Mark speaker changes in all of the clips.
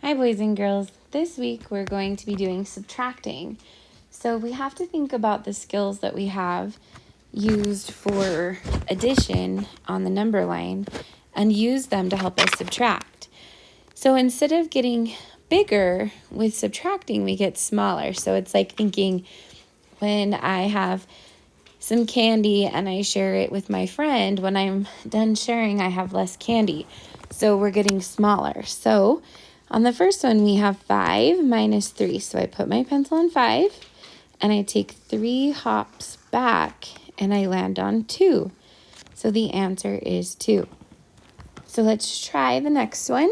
Speaker 1: Hi boys and girls. This week we're going to be doing subtracting. So we have to think about the skills that we have used for addition on the number line and use them to help us subtract. So instead of getting bigger with subtracting, we get smaller. So it's like thinking when I have some candy and I share it with my friend, when I'm done sharing, I have less candy. So we're getting smaller. So on the first one, we have 5 minus 3. So I put my pencil on 5 and I take 3 hops back and I land on 2. So the answer is 2. So let's try the next one.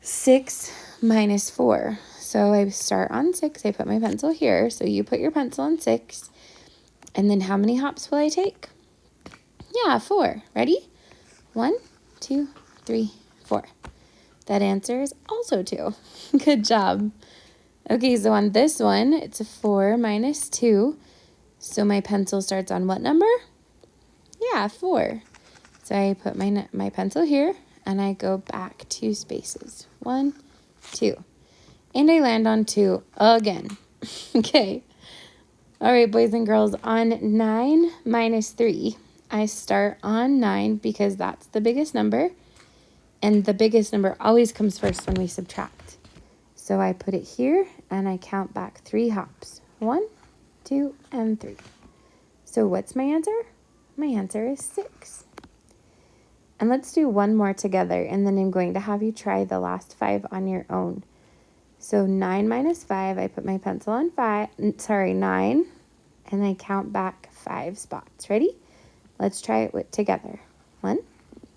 Speaker 1: 6 minus 4. So I start on 6. I put my pencil here. So you put your pencil on 6. And then how many hops will I take? Yeah, 4. Ready? 1, 2, 3, 4. That answer is also 2. Good job. Okay, so on this one, it's a 4 minus 2. So my pencil starts on what number? Yeah, 4. So I put my pencil here, and I go back 2 spaces. 1, 2. And I land on 2 again. Okay. All right, boys and girls, on 9 minus 3, I start on 9 because that's the biggest number. And the biggest number always comes first when we subtract. So I put it here and I count back 3 hops. 1, 2, and 3. So what's my answer? My answer is 6. And let's do one more together, and then I'm going to have you try the last 5 on your own. So 9 minus 5, I put my pencil on 9, and I count back 5 spots. Ready? Let's try it together. 1,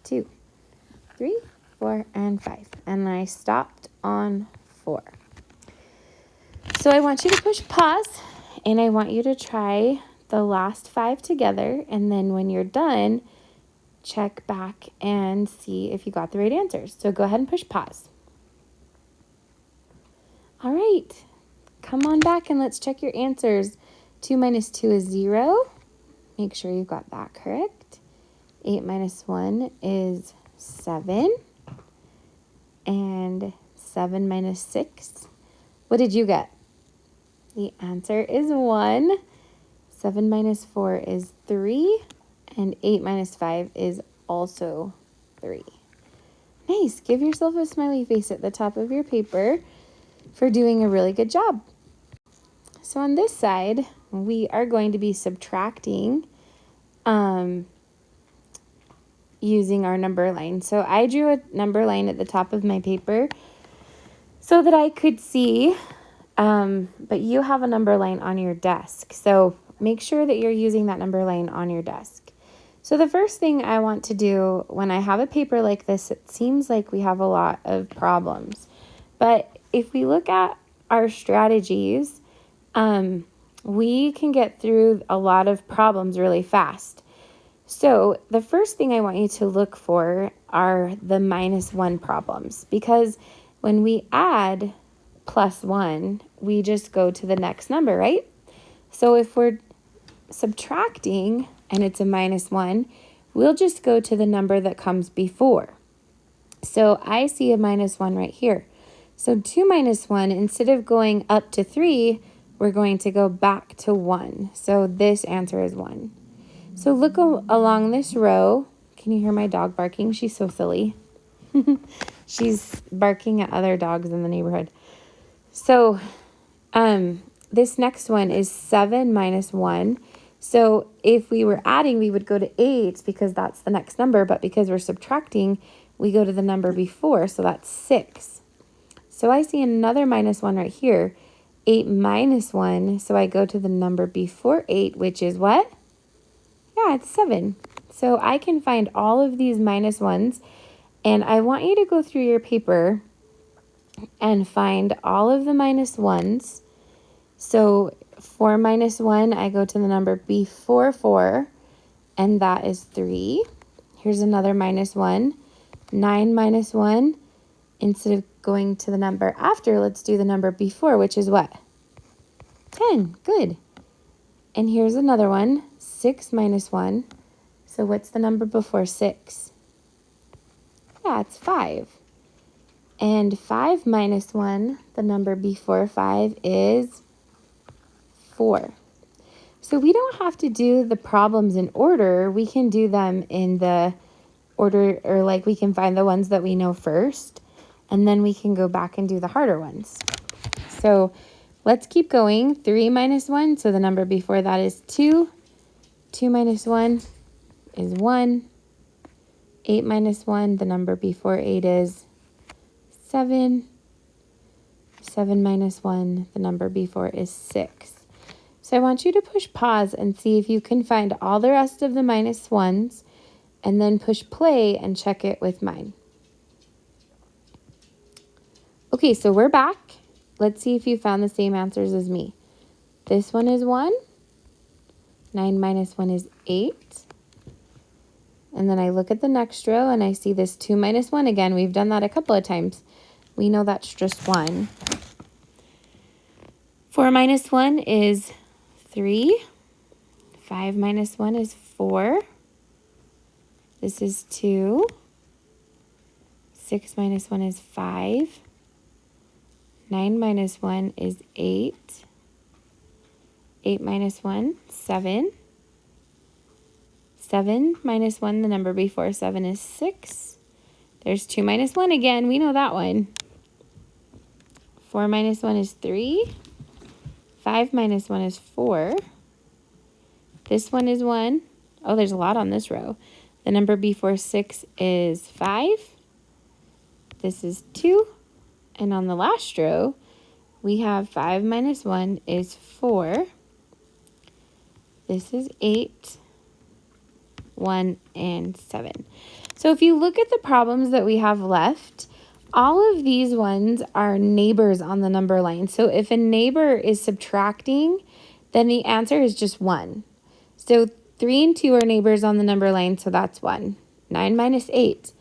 Speaker 1: 2, 3, 4, and 5. And I stopped on 4. So I want you to push pause, and I want you to try the last 5 together. And then when you're done, check back and see if you got the right answers. So go ahead and push pause. All right. Come on back and let's check your answers. 2 minus 2 is 0. Make sure you got that correct. 8 minus 1 is 7. And 7 minus 6. What did you get? The answer is 1. 7 minus 4 is 3. And 8 minus 5 is also 3. Nice. Give yourself a smiley face at the top of your paper for doing a really good job. So on this side, we are going to be subtracting using our number line. So I drew a number line at the top of my paper so that I could see, but you have a number line on your desk. So make sure that you're using that number line on your desk. So the first thing I want to do when I have a paper like this, it seems like we have a lot of problems. But if we look at our strategies, we can get through a lot of problems really fast. So the first thing I want you to look for are the minus 1 problems, because when we add plus 1, we just go to the next number, right? So if we're subtracting and it's a minus 1, we'll just go to the number that comes before. So I see a minus 1 right here. So 2 minus 1, instead of going up to 3, we're going to go back to 1. So this answer is 1. So look along this row. Can you hear my dog barking? She's so silly. She's barking at other dogs in the neighborhood. So this next one is 7 minus 1. So if we were adding, we would go to 8 because that's the next number. But because we're subtracting, we go to the number before. So that's 6. So I see another minus 1 right here. 8 minus 1. So I go to the number before 8, which is what? Yeah, it's 7. So I can find all of these minus 1s. And I want you to go through your paper and find all of the minus 1s. So 4 minus 1, I go to the number before 4, and that is 3. Here's another minus 1. 9 minus 1, instead of going to the number after, let's do the number before, which is what? 10. Good. And here's another one. 6 minus 1. So what's the number before 6? Yeah, it's 5. And 5 minus 1, the number before 5, is 4. So we don't have to do the problems in order. We can do them in the order, or like we can find the ones that we know first, and then we can go back and do the harder ones. So let's keep going. 3 minus 1, so the number before that is 2. 2 minus 1 is 1. 8 minus 1, the number before 8 is 7. 7 minus 1, the number before is 6. So I want you to push pause and see if you can find all the rest of the minus 1s, and then push play and check it with mine. Okay, so we're back. Let's see if you found the same answers as me. This one is 1. 9 minus 1 is 8. And then I look at the next row and I see this 2 minus 1 again. We've done that a couple of times. We know that's just 1. 4 minus 1 is 3. 5 minus 1 is 4. This is 2. 6 minus 1 is 5. 9 minus 1 is 8. 8 minus 1, 7. 7 minus 1, the number before 7 is 6. There's 2 minus 1 again. We know that one. 4 minus 1 is 3. 5 minus 1 is 4. This one is 1. Oh, there's a lot on this row. The number before 6 is 5. This is 2. And on the last row, we have 5 minus 1 is 4. This is 8, 1, and 7. So if you look at the problems that we have left, all of these ones are neighbors on the number line. So if a neighbor is subtracting, then the answer is just 1. So 3 and 2 are neighbors on the number line, so that's 1. 9 minus 8,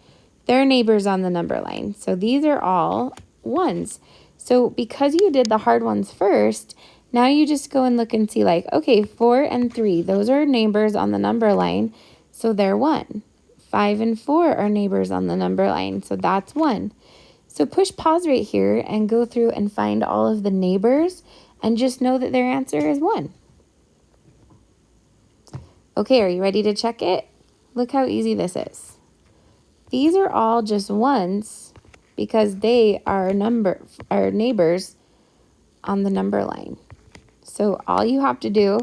Speaker 1: they're neighbors on the number line. So these are all 1s. So because you did the hard ones first, now you just go and look and see like, okay, 4 and 3, those are neighbors on the number line, so they're 1. 5 and 4 are neighbors on the number line, so that's 1. So push pause right here and go through and find all of the neighbors and just know that their answer is 1. Okay, are you ready to check it? Look how easy this is. These are all just 1s because they are neighbors on the number line. So all you have to do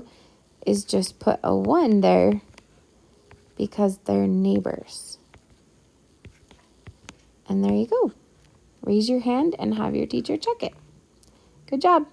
Speaker 1: is just put a 1 there because they're neighbors. And there you go. Raise your hand and have your teacher check it. Good job.